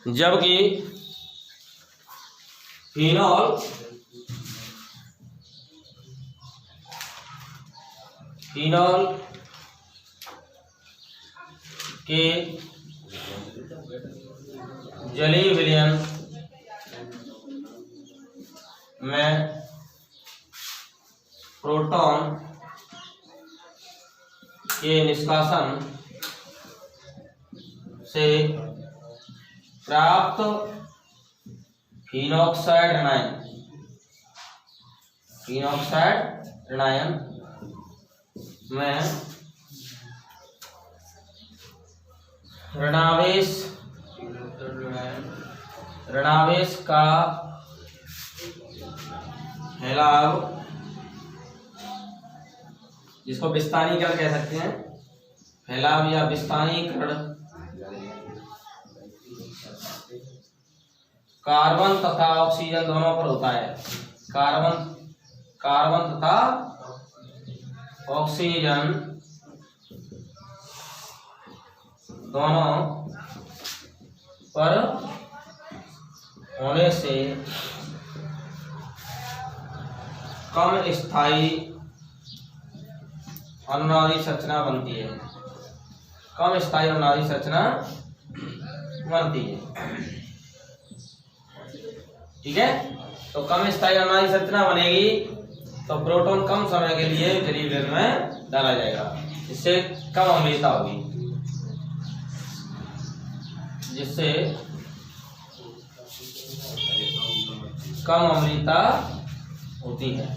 जबकि फिनॉल के जलीय विलयन में प्रोटॉन के निष्कासन से प्राप्त फिनॉक्साइड ऋणायन में ऋणावेश का फैलाव, जिसको विस्थानीकरण कह सकते हैं, फैलाव या विस्थानीकरण कार्बन तथा ऑक्सीजन दोनों पर होता है। कार्बन तथा ऑक्सीजन दोनों पर होने से कम स्थायी अनुनादी संरचना बनती है। कम स्थायी अनुनादी संरचना बनती है। ठीक है, तो कम स्थायी अनुनादी संरचना बनेगी तो प्रोटॉन कम समय के लिए जलीय विलयन में डाला जाएगा, इससे कम अम्लता होगी, जिससे कम अम्लता होती है।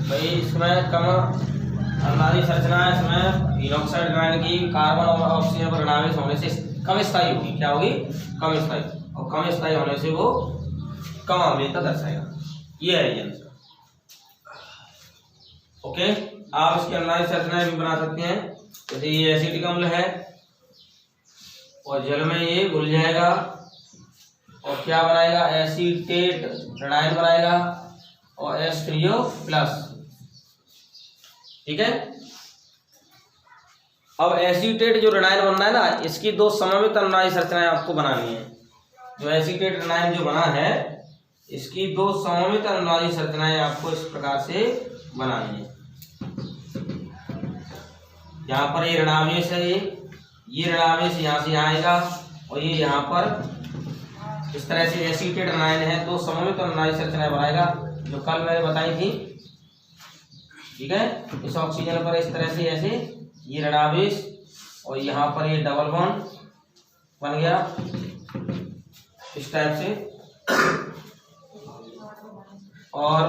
भाई इसमें कम अनुनादी संरचना है, इसमें फिनॉक्साइड ऋणायन की कार्बन और ऑक्सीजन पर ऋणावेश होने से कम स्थायी होगी। क्या होगी? कम स्थायी, और कम स्थायी होने से वो कम अम्लता दर्शाएगा। ये है रीजन। ओके, आप इसकी अनुनादी संरचनाएं भी बना सकते हैं। जैसे ये एसिटिक अम्ल है और जल में ये घुल जाएगा और क्या बनाएगा? एसीटेट ऋणायन बनाएगा और H3O+। ठीक है, अब एसीटेट जो ऋणायन बनना है ना, इसकी दो सममित अनुनादी संरचनाएं आपको बनानी है। जो एसीटेट ऋणायन जो बना है, इसकी दो सममित अनुनादी संरचनाएं आपको इस प्रकार से बनानी है। यहाँ पर ये ऋणावेश है, ये ऋणावेश यहाँ से आएगा और ये यहाँ पर इस तरह से एसीटेट ऋणायन है, दो सममित अनुनादी संरचनाएं बनाएगा, जो कल मैंने बताई थी। ठीक है, इस ऑक्सीजन पर इस तरह से ऐसे ये ऋणावेश और यहाँ पर ये डबल बॉन्ड बन गया इस टाइप से। और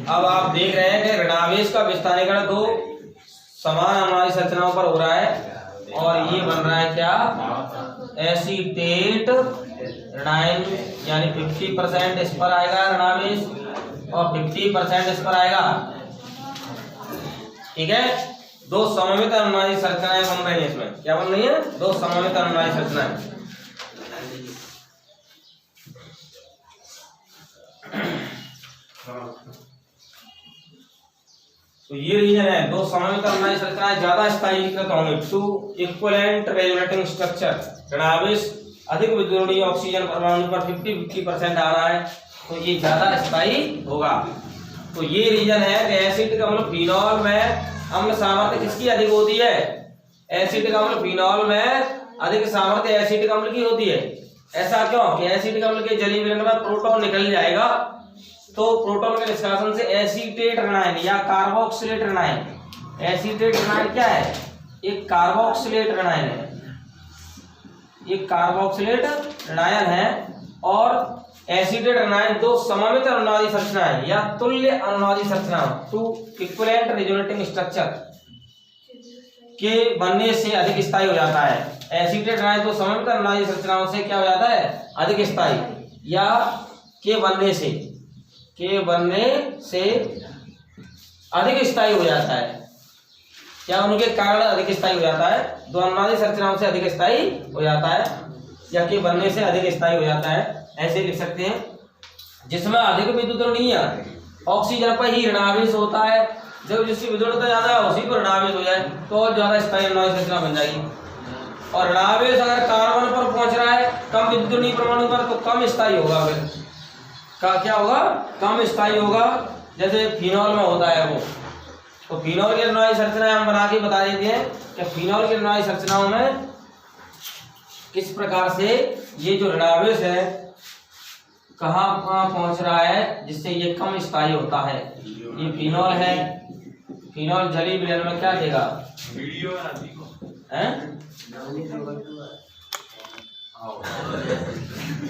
अब आप देख रहे हैं कि ऋणावेश का विस्थानीकरण दो समान अनुनादी संरचनाओं पर हो रहा है और ये बन रहा है क्या? एसीटेट ऋणायन, यानी 50% इस पर आएगा ऋणावेश और 50% इस पर आएगा। ठीक है, दो सममित अनुनादी संरचनाएं बन रही हैं। इसमें क्या बन रही है? दो सममित अनुनादी संरचनाएं। तो ये रीजन है, दो सममित अनुनादी संरचनाएं ज्यादा स्थायीकृत होंगे। टू इक्विवेलेंट रेजोनेटिंग स्ट्रक्चर, ऋणावेश अधिक विद्युतीय ऑक्सीजन परमाणु पर 50% आ रहा है, तो ये ज्यादा स्थायी होगा। तो ये रीजन है कि एसिटिक अम्ल फिनॉल में अम्ल सामर्थ्य किसकी अधिक होती है? एसिटिक अम्ल फिनॉल में अधिक सामर्थ्य एसिटिक अम्ल की होती है। ऐसा क्यों? कि एसिटिक अम्ल के जलीय विलयन में प्रोटॉन निकल जाएगा, तो प्रोटॉन के निष्कासन से एसीटेट ऋणायन या कार्बोक्सिलेट ऋणायन। एसीटेट ऋणायन क्या है? एक कार्बोक्सिलेट ऋणायन है, ये कार्बोक्सिलेट ऋणायन है। और एसीटेट ऋणायन दो सममित अनुनादी संरचनाएं या तुल्य अनुनादी संरचनाओं, टू इक्विवेलेंट रेजोनेटिंग स्ट्रक्चर के बनने से अधिक स्थायी हो जाता है। एसीटेट ऋणायन दो सममित अनुनादी संरचनाओं से क्या हो जाता है? अधिक स्थायी, या के बनने से अधिक स्थायी हो जाता है। क्या उनके कारण अधिक स्थायी हो जाता है? दो अनुनादी संरचनाओं से अधिक स्थायी हो जाता है या के बनने से अधिक स्थायी हो जाता है। ऐसे लिख सकते हैं, जिसमें अधिक विद्युतरणीय ऑक्सीजन पर ही ऋणावेश होता है। जब जिसकी विद्युतता ज्यादा है उसी पर ऋणावेश हो जाए तो और ज्यादा स्थायी अनुनादी संरचना बन जाएगी। और ऋणावेश अगर कार्बन कम विद्युत परमाणु पर तो कम स्थायी होगा, फिर का क्या होगा, कम स्थायी होगा। जैसे फिनॉल में होता है वो, तो फिनॉल की ऋणात्मक संरचनाएं हम बना के बता देते हैं कि फिनॉल की ऋणात्मक संरचनाओं में किस प्रकार से ये जो ऋणावेश है कहाँ पहुंच रहा है जिससे ये कम स्थायी होता है। ये फिनॉल है, फिनॉल जलीय विलयन में क्या देगा,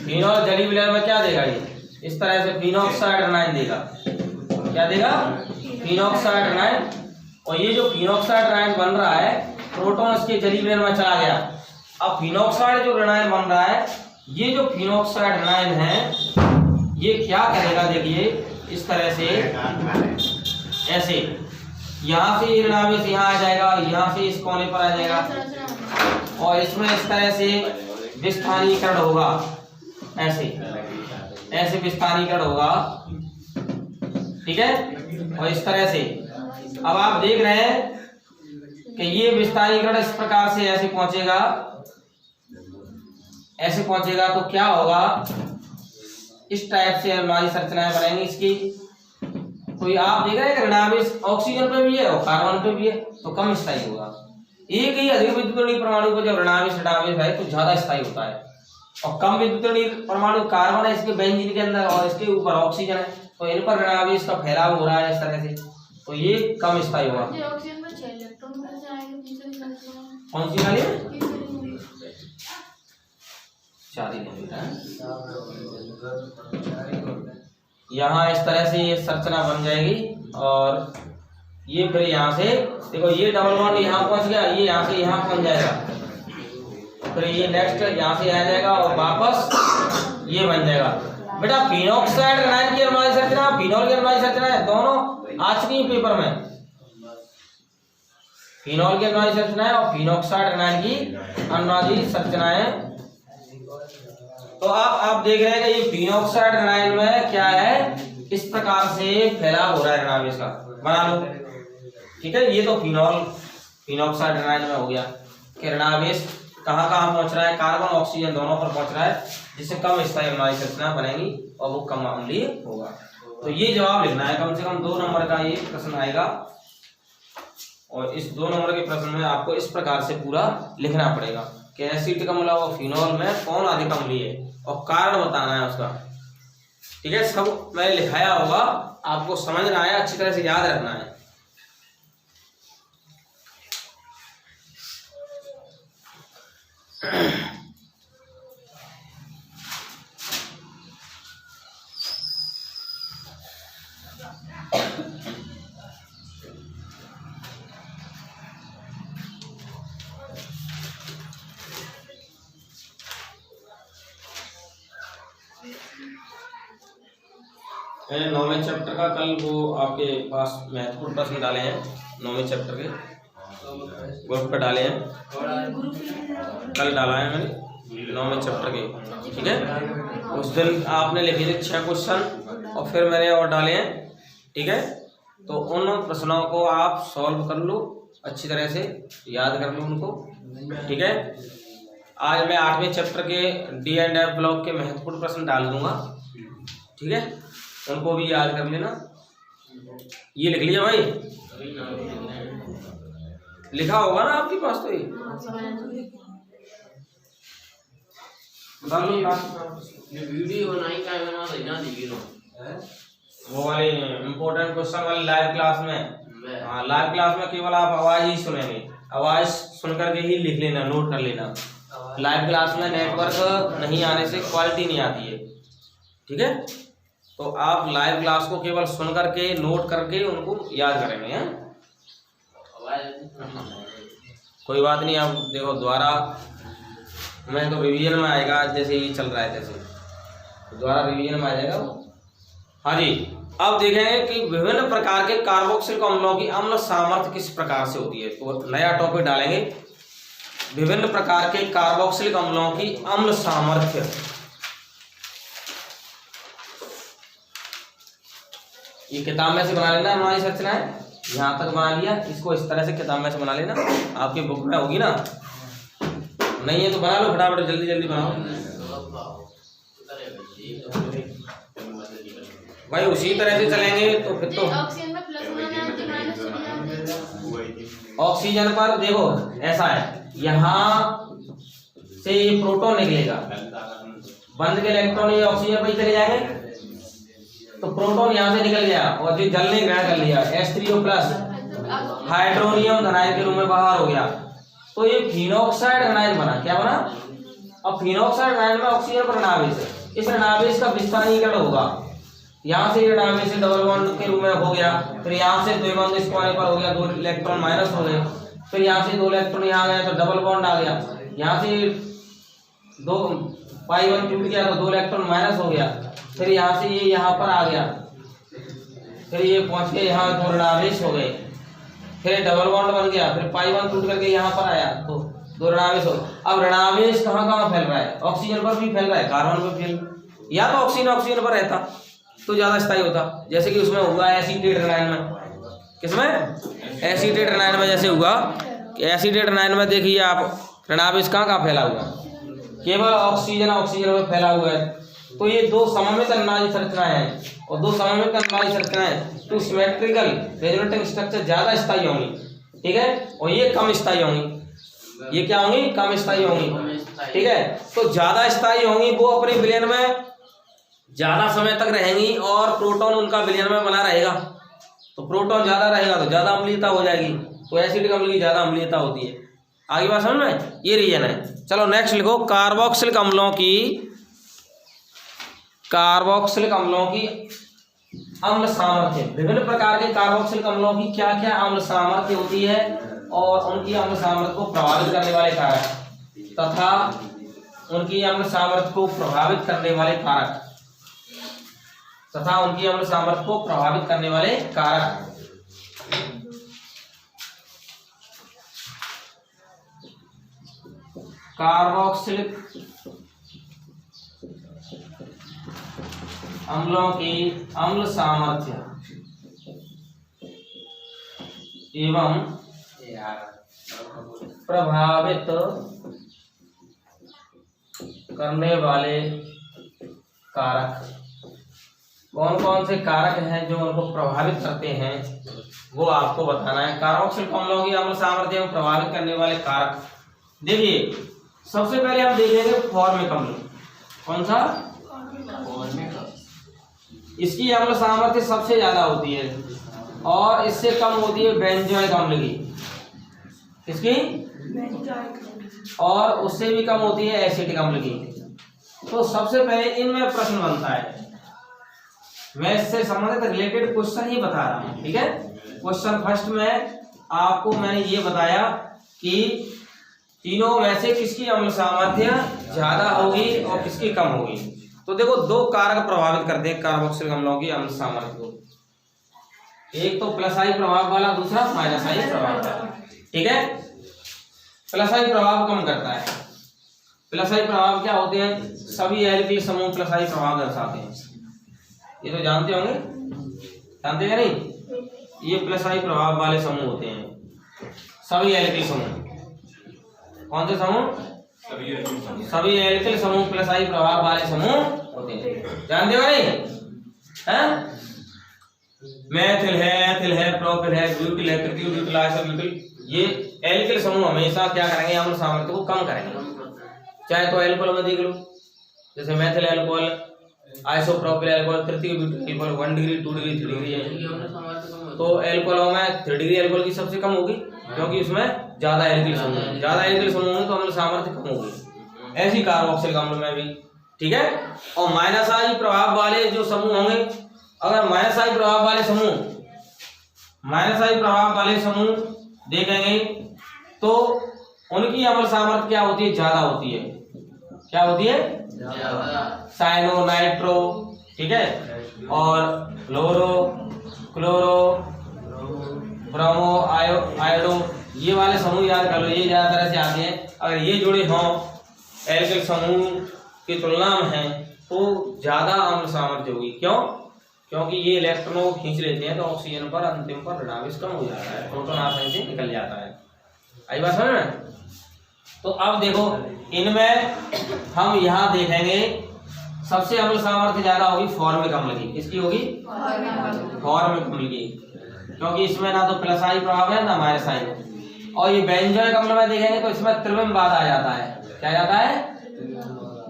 फिनॉल जलीय विलयन में क्या देगा, ये इस तरह से फिनॉक्साइड ऋणायन देगा। क्या देगा, फिनॉक्साइड ऋणायन। और ये जो फिनॉक्साइड ऋणायन बन रहा है, प्रोटॉन इसके जलीय विलयन में चला गया। अब फिनॉक्साइड जो ऋणायन बन रहा है, ये जो फिनॉक्साइड ऋणायन है ये क्या करेगा, देखिए इस तरह से, ऐसे यहाँ से ऋणावेश यहाँ आ जाएगा, यहाँ से इस कोने पर आ जाएगा और इसमें इस तरह से विस्थानीकरण होगा, ऐसे ऐसे विस्थानीकरण होगा, ठीक है। और इस तरह से अब आप देख रहे हैं कि ये विस्थानीकरण इस प्रकार से ऐसे पहुंचेगा, ऐसे पहुंचेगा तो क्या होगा, इस टाइप से हमारी संरचनाएं बनेंगी इसकी। तो ये आप देख रहे हैं कि ऋणावेश ऑक्सीजन पे भी है और कार्बन पे भी है, तो कम स्थायी होगा। एक ही अधिक विद्युत परमाणु पर जब ऋणावेश है तो ज्यादा स्थायी होता है, और कम विद्युत परमाणु कार्बन है इसके बेंजीन के अंदर और इसके ऊपर ऑक्सीजन है, तो इन पर ऋणावेश का फैलाव हो रहा है इस तरह से, तो ये कम स्थायी होगा। कौन सी वाली है, 4 यहाँ इस तरह से ये संरचना बन जाएगी। और ये फिर यहाँ से देखो, ये डबल बॉन्ड यहाँ पहुंच गया, ये यहाँ से यहाँ पहुंच जाएगा, फिर ये नेक्स्ट यहाँ से आ जाएगा और वापस ये बन जाएगा। बेटा फिनॉक्साइड ऋणायन की ऋणात्मक संरचना, फिनॉल की ऋणात्मक संरचना दोनों आ चुकी है पेपर में, फिनॉल की ऋणात्मक संरचनाएं और फिनॉक्साइड ऋणायन की ऋणात्मक संरचनाएं। तो आप देख रहे हैं कि ये फिनॉक्साइड ऋणायन में क्या है, इस प्रकार से फैलाव हो रहा है ऋणावेश का, बना लो, ठीक है। ये तो फिनॉक्साइड ऋणायन में हो गया कि ऋणावेश कहाँ कहाँ पहुंच रहा है, कार्बन ऑक्सीजन दोनों पर पहुंच रहा है, जिससे कम स्थायी ऋणात्मक संरचना बनेगी और वो कम अम्लीय होगा। तो ये जवाब लिखना है, कम से कम 2 नंबर का ये प्रश्न आएगा। और इस 2 नंबर के प्रश्न में आपको इस प्रकार से पूरा लिखना पड़ेगा कि एसिटिक अम्ल और फिनॉल में कौन अधिक अम्लीय है और कारण बताना है उसका, ठीक है। सब मैंने लिखाया होगा, आपको समझना है, अच्छी तरह से याद रखना है। मैंने 9वें चैप्टर का कल वो आपके पास महत्वपूर्ण प्रश्न डाले हैं, 9वें चैप्टर के ग्रुप पे डाले हैं, कल डाला है मैंने 9वें चैप्टर के, ठीक है। उस दिन आपने लिखे थे 6 क्वेश्चन और फिर मैंने और डाले हैं, ठीक है। तो उन प्रश्नों को आप सॉल्व कर लो, अच्छी तरह से याद कर लो उनको, ठीक है। आज मैं 8वें चैप्टर के D&F ब्लॉक के महत्वपूर्ण प्रश्न डाल दूंगा, ठीक है, उनको भी याद कर लेना। ये लिख लिया भाई, लिखा होगा ना आपके पास, तो ये वीडियो बनाई का बना देना दीजिए वो वाले इम्पोर्टेंट क्वेश्चन वाले लाइव क्लास में। हाँ, लाइव क्लास में केवल आप आवाज ही सुनेंगे, आवाज सुन करके ही लिख लेना, नोट कर लेना। लाइव क्लास में नेटवर्क नहीं आने से क्वालिटी नहीं आती है, ठीक है। तो आप लाइव क्लास को केवल सुन करके नोट करके उनको याद करेंगे, हैं? कोई बात नहीं, आप देखो दोबारा मैं तो रिवीजन में आएगा, जैसे ये चल रहा है जैसे दोबारा रिवीजन में आ जाएगा वो। हाँ जी, अब देखेंगे कि विभिन्न प्रकार के कार्बोक्सिलिक अम्लों की अम्ल सामर्थ्य किस प्रकार से होती है। तो नया टॉपिक डालेंगे, विभिन्न प्रकार के कार्बोक्सिलिक अम्लों की अम्ल सामर्थ्य। ये किताब में से बना लेना, हमारी संरचना है यहाँ तक बना लिया, इसको इस तरह से किताब में से बना लेना, आपकी बुक में होगी ना, नहीं है तो बना लो फटाफट, जल्दी जल्दी बनाओ। भाई उसी तरह से चलेंगे तो फिर तो ऑक्सीजन में प्लस होना है माइनस ऑक्सीजन पर देखो ऐसा है, यहाँ से ये प्रोटॉन निकलेगा, बंद के इलेक्ट्रॉन ये ऑक्सीजन पर ही चले जाएंगे, तो प्रोटॉन यहाँ से निकल गया और जो जल ने ग्रहण कर लिया H3O प्लस हाइड्रोनियम धनायन के रूप में बाहर हो गया, तो ये फिनॉक्साइड ऋणायन बना। क्या बना? अब फिनॉक्साइड ऋणायन में ऑक्सीजन पर ऋणावेश है, इस ऋणावेश का विस्थानीकरण होगा, यहाँ से ऋणावेश से डबल बॉन्ड के रूप में हो गया, फिर यहाँ से द्विबंध इस कोने पर हो गया, 2 इलेक्ट्रॉन माइनस हो गए, फिर यहाँ से 2 इलेक्ट्रॉन यहाँ गया तो डबल बॉन्ड आ गया, यहाँ से 2 पाई 1 टूट गया तो 2 इलेक्ट्रॉन माइनस हो गया, फिर यहाँ से ये यहाँ पर आ गया, फिर ये पहुंच के यहाँ 2 ऋणावेश हो गए, फिर डबल बॉन्ड बन गया, फिर पाई 1 टूट करके यहाँ पर आया तो 2 ऋणावेश हो गए। अब ऋणावेश कहाँ कहाँ फैल रहा है? ऑक्सीजन पर भी फैल रहा है, कार्बन पर फैल, या तो ऑक्सीजन पर रहता तो ज्यादा स्थायी होता, जैसे कि उसमें हुआ एसीटेट ऋणायन में। किसमें? एसीटेट ऋणायन में जैसे हुआ कि एसीटेट ऋणायन में देखिए आप ऋणावेश कहाँ कहाँ फैला हुआ है, केवल ऑक्सीजन में फैला हुआ है। तो ये 2 सममित अनुनादी संरचनाएं हैं, और 2 सममित अनुनादी संरचनाएं तो सिमेट्रिकल रेजोनेटिंग स्ट्रक्चर ज्यादा स्थायी होंगी, ठीक है, और ये कम स्थायी होंगी। ये क्या होंगी? कम स्थायी होंगी, ठीक है। तो ज्यादा स्थायी होंगी, वो अपने विलयन में ज्यादा समय तक रहेंगी और प्रोटॉन उनका विलयन में बना रहेगा, तो प्रोटॉन ज्यादा रहेगा तो ज्यादा अम्लीयता हो जाएगी, तो एसिडिक अम्ल की ज्यादा अम्लीयता होती है। आगे बात समझ में? ये रीजन है। चलो नेक्स्ट लिखो, कार्बोक्सिलिक अम्लों की अम्ल सामर्थ्य। विभिन्न प्रकार के कार्बोक्सिलिक अम्लों की क्या क्या अम्ल सामर्थ्य होती है और उनकी अम्ल सामर्थ्य को प्रभावित करने वाले कारक तथा उनकी अम्ल सामर्थ्य को प्रभावित करने वाले कारक कार्बोक्सिलिक अम्लों की अम्ल सामर्थ्य एवं प्रभावित करने वाले कारक। कौन कौन से कारक हैं जो उनको प्रभावित करते हैं वो आपको बताना है। कार्बोक्सिलिक अम्लों की अम्ल सामर्थ्य एवं प्रभावित करने वाले कारक। देखिए सबसे पहले हम देखेंगे फॉर्मिक अम्ल। कौन सा? इसकी अम्ल सामर्थ्य सबसे ज्यादा होती है और इससे कम होती है बेंजोइक अम्ल की। किसकी? और उससे भी कम होती है एसिटिक अम्ल की। तो सबसे पहले इनमें प्रश्न बनता है, मैं इससे संबंधित रिलेटेड क्वेश्चन ही बता रहा हूँ, ठीक है। क्वेश्चन फर्स्ट में आपको मैंने ये बताया कि तीनों में से किसकी अम्ल सामर्थ्य ज्यादा होगी और किसकी कम होगी। तो देखो 2 कारक प्रभावित करते हैं कार्बोक्सिलिक अम्लों की अम्ल सामर्थ्य को, एक तो प्लस आई प्रभाव वाला, दूसरा माइनस आई प्रभाव वाला, ठीक है। प्लस आई प्रभाव कम करता है। प्लस आई प्रभाव क्या होते हैं? सभी एल्किल समूह प्लस आई प्रभाव दर्शाते हैं, ये तो जानते होंगे, जानते हैं नहीं? ये प्लस आई प्रभाव वाले समूह होते हैं, सभी एल्किल समूह। कौन से समूह? सभी एल्किल समूह प्लस आई प्रभाव वाले समूह होते हैं, जानते हो नहीं? हैं? मेथिल है, एथिल है, प्रोपिल है, ब्यूटिल है, ट्रिटिल, ब्यूटिल, आइसोब्यूटिल, ये एल्किल समूह हमेशा क्या करेंगे? अम्ल सामर्थ्य को कम करेंगे। चाहे तो एल्कोहल में देख लो, जैसे मेथिल अल्कोहल, आइसोप्रोपिल अल्कोहल, तृतीय butyl alcohol 1 degree, 2 degree, 3 degree है। तो अल्कोहलों में 3 डिग्री अल्कोहल की सबसे कम होगी क्योंकि उसमें ज्यादा एल्किल समूह है, ज्यादा एल्किल समूह है तो अम्ल सामर्थ्य कम होगी। ऐसी कार्बोक्सिलिक अम्ल में भी, ठीक है। और माइनस आई प्रभाव वाले जो समूह होंगे, अगर माइनस आई प्रभाव वाले समूह देखेंगे तो उनकी अम्ल सामर्थ्य क्या होती है? ज्यादा होती है। क्या होती है? साइनो, नाइट्रो, ठीक है, और फ्लोरो, क्लोरो, ब्रोमो, आयोडो, ये वाले समूह याद कर लो, ये ज्यादा तरह से आते हैं। अगर ये जुड़े हों एल्किल समूह की तुलना में हैं तो ज्यादा अम्ल सामर्थ्य होगी। क्यों? क्योंकि ये इलेक्ट्रॉनों को खींच लेते हैं तो ऑक्सीजन पर अंतिम पर ऋणावेश कम हो जाता है, प्रोटॉन आसानी से निकल जाता है। आई बात समझ में? तो अब देखो इनमें हम यहाँ देखेंगे सबसे अम्ल सामर्थ्य ज्यादा होगी फॉर्मिक अम्ल की। किसकी होगी? फॉर्मिक अम्ल की, क्योंकि इसमें ना तो प्लस आई प्रभाव है ना माइनस आई। और ये बेंजोइक अम्ल में देखेंगे तो इसमें त्रिविम बाधा आ जाता है। क्या जाता है?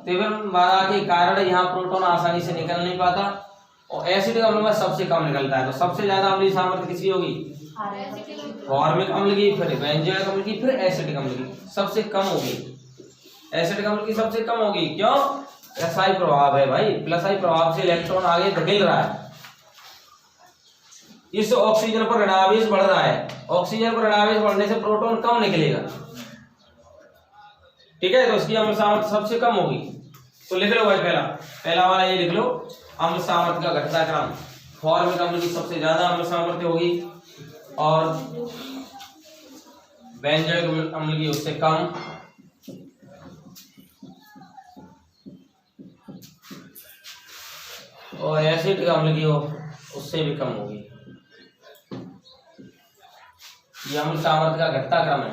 त्रिविम बाधा के कारण यहाँ प्रोटॉन आसानी से निकल नहीं पाता। और एसिडिक अम्ल में सबसे कम निकलता है। तो सबसे ज्यादा अम्लीय सामर्थ्य किसकी होगी? फॉर्मिक अम्ल की, फिर बेंजोइक अम्ल की, फिर एसिडिक अम्ल की। सबसे कम होगी एसिडिक अम्ल की, सबसे कम होगी। क्यों? प्लस आई प्रभाव है भाई, प्लस आई प्रभाव से इलेक्ट्रॉन आगे धकेल रहा है। इस ऑक्सीजन पर ऋणावेश बढ़ रहा है, ऑक्सीजन पर ऋणावेश बढ़ने से प्रोटॉन कम निकलेगा। ठीक है, तो इसकी अम्ल सामर्थ्य सबसे कम होगी। तो लिख लो भाई, पहला वाला ये लिख लो, अम्ल सामर्थ्य का घटता क्रम। फॉर्मिक अम्ल की सबसे ज्यादा अम्ल सामर्थ्य होगी और बेंजोइक अम्ल की उससे कम। और एसिडिक अम्ल की उससे भी कम होगी। ये अम्ल सामर्थ्य का घटता क्रम है।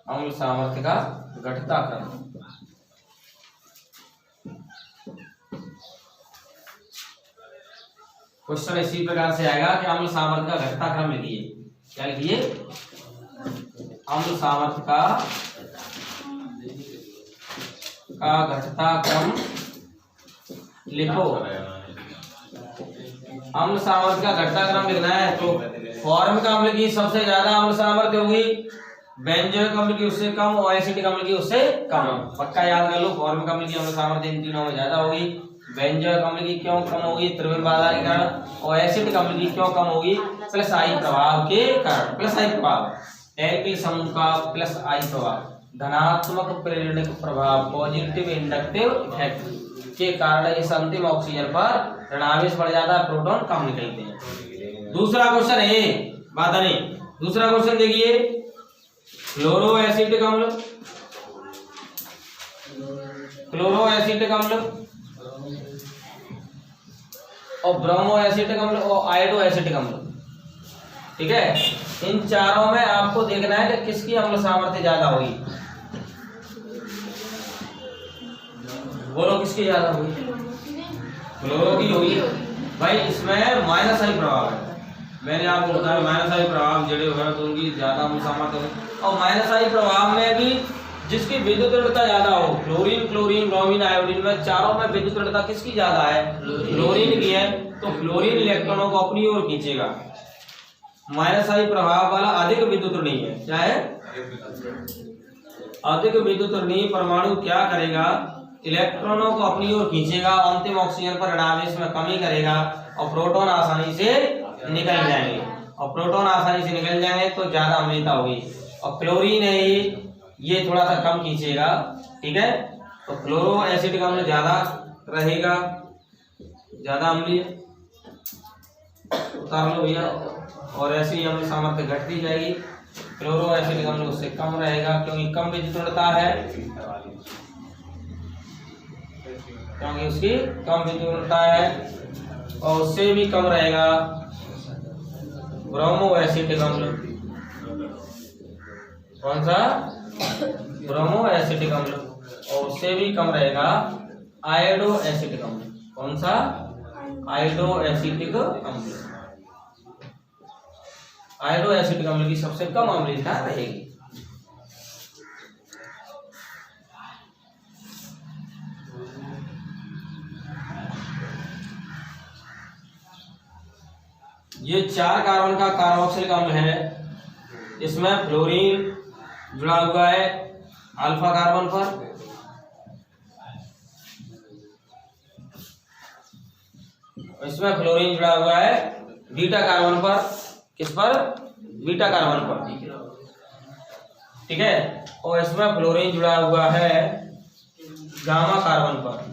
अम्ल सामर्थ्य का घटता क्रम। क्वेश्चन इसी प्रकार से आएगा कि अम्ल सामर्थ्य का घटता क्रम लिखिए। क्या लिखिए? अम्ल सामर्थ्य का घटता क्रम लिखो। अम्ल सामर्थ्य का घटता क्रम लिखना है तो फॉर्मिक अम्ल की सबसे ज्यादा अम्ल सामर्थ्य होगी, बेंजोइक अम्ल की उससे कम और एसिडिक अम्ल की उससे कम। पक्का याद कर लो, फॉर्मिक अम्ल की अम्ल सामर्थ्य इन तीनों में ज्यादा होगी। बेंजोइक अम्ल की क्यों कम होगी? त्रिविम बाधा के कारण। और एसिडिक अम्ल की क्यों कम होगी? प्लस आई प्रभाव के कारण। प्लस आई प्रभाव, एल्किल समूह का प्लस आई प्रभाव, धनात्मक प्रेरणिक प्रभाव, पॉजिटिव इंडक्टिव इफेक्ट के कारण इस अंतिम ऑक्सीजन पर ऋणावेश बढ़ जाता है, प्रोटॉन कम निकलते हैं। दूसरा क्वेश्चन है, बात नहीं। दूसरा क्वेश्चन देखिए, क्लोरो एसिडिक अम्ल, क्लोरो एसिडिक अम्ल और ब्रोमो एसिडिक अम्ल और आयोडो एसिडिक अम्ल। ठीक है, इन चारों में आपको देखना है कि किसकी अम्ल सामर्थ्य ज्यादा होगी। बोलो किसकी ज्यादा होगी? क्लोरो की होगी भाई। इसमें माइनस आई प्रभाव है, मैंने आपको बताया माइनस आई प्रभाव जड़े हुए तो उनकी ज्यादा अम्ल सामर्थ्य होगी। और माइनस आई प्रभाव में भी जिसकी विद्युत ऋणता ज्यादा हो, क्लोरीन, क्लोरीन, ब्रोमीन, आयोडीन में चारों में विद्युत ऋणता किसकी ज्यादा है? क्लोरीन की है। तो क्लोरीन इलेक्ट्रॉनों को अपनी ओर खींचेगा। माइनस आई प्रभाव वाला अधिक विद्युत ऋणी है। क्या है? अधिक विद्युत ऋणी परमाणु क्या करेगा? इलेक्ट्रॉनों को अपनी ओर खींचेगा, अंतिम ऑक्सीजन पर ऋणावेश में कमी करेगा और प्रोटॉन आसानी से निकल जाएंगे। और प्रोटॉन आसानी से निकल जाएंगे तो ज्यादा अम्लीयता होगी। और क्लोरीन है ये थोड़ा सा कम खींचेगा। ठीक है, तो क्लोरो एसिडिक अम्ल ज्यादा रहेगा, ज्यादा अम्लीय। उतार लो भैया। और ऐसे ही अम्ल सामर्थ्य घटती जाएगी। क्लोरो एसिडिक अम्ल उससे कम रहेगा क्योंकि कम विद्युत ऋणता है, क्योंकि उसकी कम विद्युत ऋणता है। और उससे भी कम रहेगा ब्रोमो एसिडिक अम्ल। कौन सा? ब्रोमो एसिडिक अम्ल। और उससे भी कम रहेगा आयोडो एसिडिक अम्ल। कौन सा? आयोडो एसिडिक अम्ल। आयोडो एसिडिक अम्ल की सबसे कम अम्लीयता रहेगी। ये 4 कार्बन का कार्बोक्सिलिक अम्ल है। इसमें फ्लोरीन जुड़ा हुआ है अल्फा कार्बन पर, इसमें फ्लोरीन जुड़ा हुआ है बीटा कार्बन पर। किस पर? बीटा कार्बन पर। ठीक है, और इसमें फ्लोरीन जुड़ा हुआ है गामा कार्बन पर।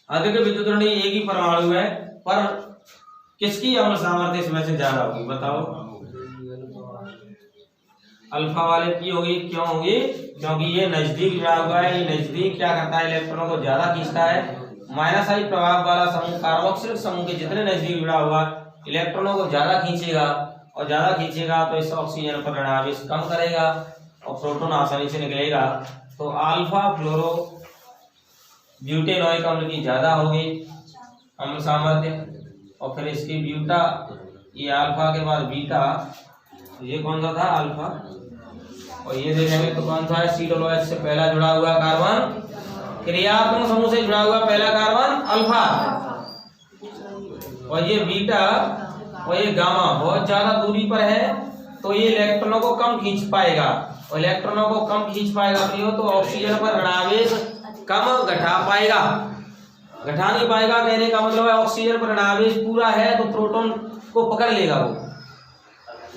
अधिक विद्युत ऋणी एक ही परमाणु है, पर किसकी अम्ल सामर्थ्य इसमें से ज्यादा होगी? बताओ। अल्फा वाले की होगी। क्यों होगी? क्योंकि ये नजदीक जुड़ा हुआ है। ये नजदीक क्या करता है? इलेक्ट्रॉनों को ज्यादा खींचता है। माइनस आई प्रभाव वाला समूह कार्बोक्सिलिक समूह के जितने नजदीक जुड़ा हुआ इलेक्ट्रॉनों को ज्यादा खींचेगा, और ज्यादा खींचेगा तो इस ऑक्सीजन पर ऋणावेश कम करेगा और प्रोटॉन आसानी से निकलेगा। तो अल्फा फ्लोरो ब्यूटेनॉइक अम्ल की ज्यादा होगी अम्ल सामर्थ्य, और फिर इसकी ब्यूटा, ये अल्फा के बाद बीटा, ये कौन सा था अल्फा, और ये देखेंगे तो कौन सा है C-OH से पहला जुड़ा हुआ कार्बन, क्रियात्मक समूह से जुड़ा हुआ पहला कार्बन अल्फा, और ये बीटा और ये गामा बहुत ज्यादा दूरी पर है तो ये इलेक्ट्रॉनों को कम खींच पाएगा, और इलेक्ट्रॉनों को कम खींच पाएगा तो ऑक्सीजन पर ऋणावेश कम घटा पाएगा, घटा नहीं पाएगा। कहने का मतलब है ऑक्सीजन पर ऋणावेश पूरा है तो प्रोटॉन को पकड़ लेगा वो,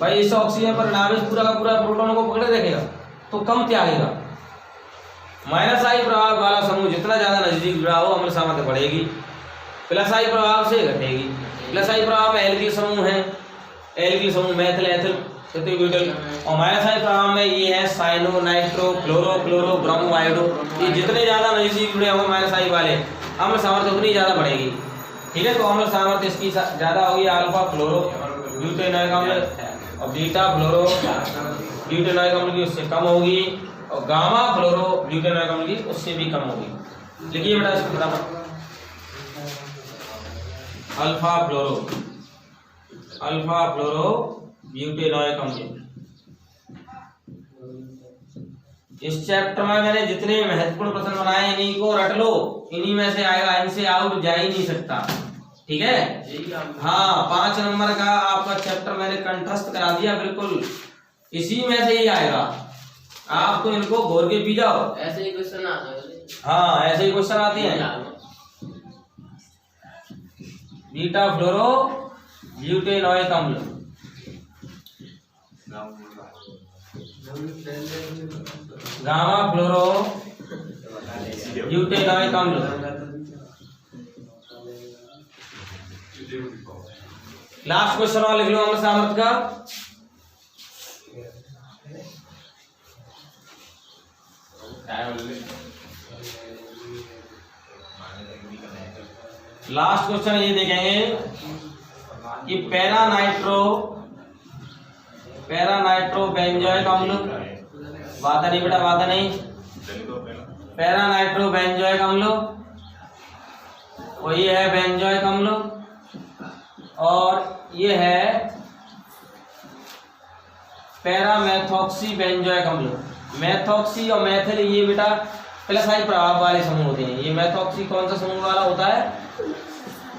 भाई इस ऑक्सीजन पर ऋणावेश पूरा का पूरा प्रोटॉन को पकड़ रखेगा तो कम त्यागेगा। माइनस आई प्रभाव वाला समूह जितना ज्यादा नजदीक जुड़ा हो अम्ल सामर्थ्य बढ़ेगी, प्लस आई प्रभाव से घटेगी। प्लस आई प्रभाव में एल्किल समूह है, एल्किल समूह मेथिल एथिल ब्यूटाइल, और माइनस आई प्रभाव में ये है cyano nitro chloro chloro bromo iodo. ये जितने ज्यादा नजदीक जुड़े होंगे माइनस आई वाले अम्ल सामर्थ्य उतनी ज्यादा बढ़ेगी, ठीक है। तो अम्ल सामर्थ्य इसकी ज्यादा होगी अल्फा फ्लोरो ब्यूटेनॉइक अम्ल, और बीटा फ्लोरो ब्यूटेनॉइक अम्ल की उससे कम होगी, और गामा फ्लोरो ब्यूटेनॉइक अम्ल की उससे भी कम होगी। लिखिए बेटा इसको फटाफट, अल्फा फ्लोरो ब्यूटेनॉइक अम्ल। इस चैप्टर में मैंने जितने महत्वपूर्ण प्रश्न बनाए इन्हीं को रट लो, इन्हीं में से आएगा, इनसे आउट जा ही नहीं सकता, ठीक है। हाँ 5 नंबर का आपका चैप्टर मैंने कंठस्थ करा दिया, बिल्कुल इसी में से ही आएगा, आप तो इनको घोर के पी जाओ। ऐसे ही क्वेश्चन आते हैं। हाँ ऐसे ही क्वेश्चन आते हैं। बीटा फ्लोरो ब्यूटेनॉइक अम्ल, गामा फ्लोरो ब्यूटेनॉइक अम्ल, लास्ट क्वेश्चन और लिख लो अम्ल सामर्थ्य का। लास्ट क्वेश्चन ये देखेंगे कि पैरा नाइट्रो बेंजोइक अम्ल, बात नहीं बेटा बात नहीं, पैरा नाइट्रो बेंजोइक अम्ल, और ये है बेंजोइक अम्ल, और ये है पैरा मेथॉक्सी बेंजोइक अम्ल। मेथॉक्सी और मेथिल ये बेटा प्लस आई प्रभाव वाले समूह होते हैं। ये मेथॉक्सी कौन सा समूह वाला होता है,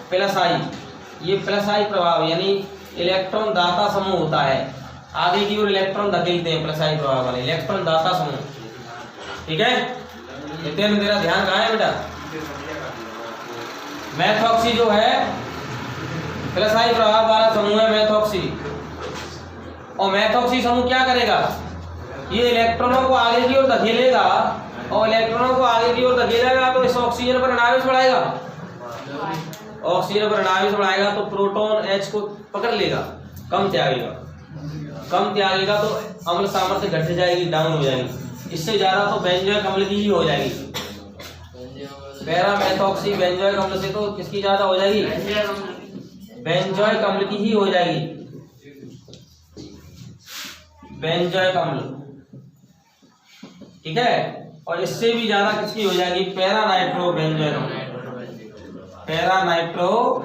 प्लस आई, ये प्लस आई प्रभाव यानी इलेक्ट्रॉन दाता समूह होता है, आगे की ओर इलेक्ट्रॉन धकेलते हैं प्लस आई प्रभाव वाले, इलेक्ट्रॉन दाता समूह, ठीक है। इतने में तेरा ध्यान कहाँ है बेटा, मेथॉक्सी जो है प्लस आई प्रभाव वाला समूह है मेथॉक्सी, और मेथॉक्सी समूह क्या करेगा, ये इलेक्ट्रॉनों को आगे की ओर धकेलेगा, और इलेक्ट्रॉनों को आगे की ओर धकेलेगा तो इस ऑक्सीजन पर ऋणावेश बढ़ाएगा, ऑक्सीजन पर ऋणावेश बढ़ाएगा तो प्रोटॉन H को पकड़ लेगा, कम त्यागेगा तो अम्ल सामर्थ्य घट जाएगी, डाउन हो जाएगी, इससे ज्यादा तो बेंजोइक अम्ल की ही हो जाएगी। पैरा मेथॉक्सी बेंजोइक अम्ल से तो किसकी ज्यादा हो जाएगी, बेंजोइक अम्ल की ही हो जाएगी, बेंजोइक अम्ल, ठीक है। और इससे भी ज्यादा किसकी हो जाएगी, पैरा नाइट्रो बेंजोइक अम्ल, पैरा नाइट्रो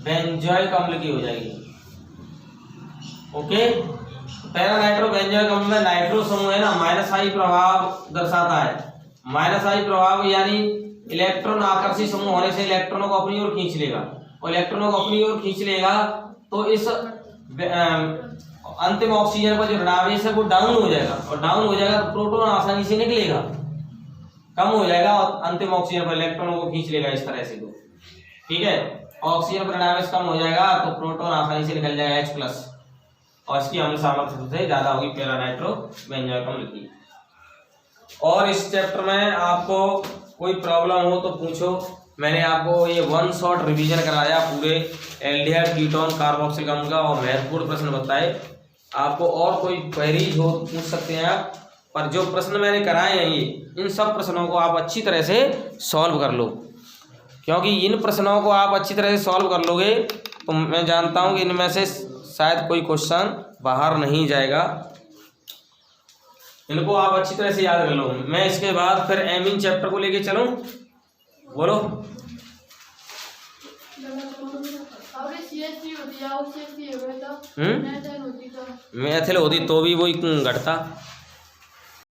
बेंजोइक अम्ल की हो जाएगी, ओके। पैरा नाइट्रो बेंजोइक अम्ल में नाइट्रो समूह है ना, माइनस आई प्रभाव दर्शाता है, माइनस आई प्रभाव यानी इलेक्ट्रॉन आकर्षित समूह होने से इलेक्ट्रॉनों को अपनी ओर खींच लेगा, और इलेक्ट्रॉनों को अपनी ओर खींच लेगा तो इस अंतिम ऑक्सीजन पर जो ऋणावेश है वो डाउन हो जाएगा, और डाउन हो जाएगा तो प्रोटॉन आसानी से निकलेगा, कम हो जाएगा, और अंतिम ऑक्सीजन पर इलेक्ट्रॉनों को खींच लेगा इस तरह से, तो ठीक है। ऑक्सीजन पर ऋणावेश कम हो जाएगा तो प्रोटॉन आसानी से निकल जाएगा H+, और इसकी अम्ल सामर्थ्य से ज्यादा होगी पैरा नाइट्रो बेंजोइक अम्ल की। और इस चैप्टर में आपको कोई प्रॉब्लम हो तो पूछो, मैंने आपको ये 1 शॉट रिवीजन कराया पूरे एल्डिहाइड कीटोन कार्बोक्सिलिक अम्ल का, और महत्वपूर्ण प्रश्न बताए। आपको और कोई क्वेरीज हो तो पूछ सकते हैं आप, पर जो प्रश्न मैंने कराए हैं ये इन सब प्रश्नों को आप अच्छी तरह से सॉल्व कर लो, क्योंकि इन प्रश्नों को आप अच्छी तरह से सॉल्व कर लोगे तो मैं जानता हूँ कि इनमें से शायद कोई क्वेश्चन बाहर नहीं जाएगा। इनको आप अच्छी तरह से याद कर लो। मैं इसके बाद फिर एमिन चैप्टर को लेके चलूं, बोलो। मैथिल होती तो भी वही घटता।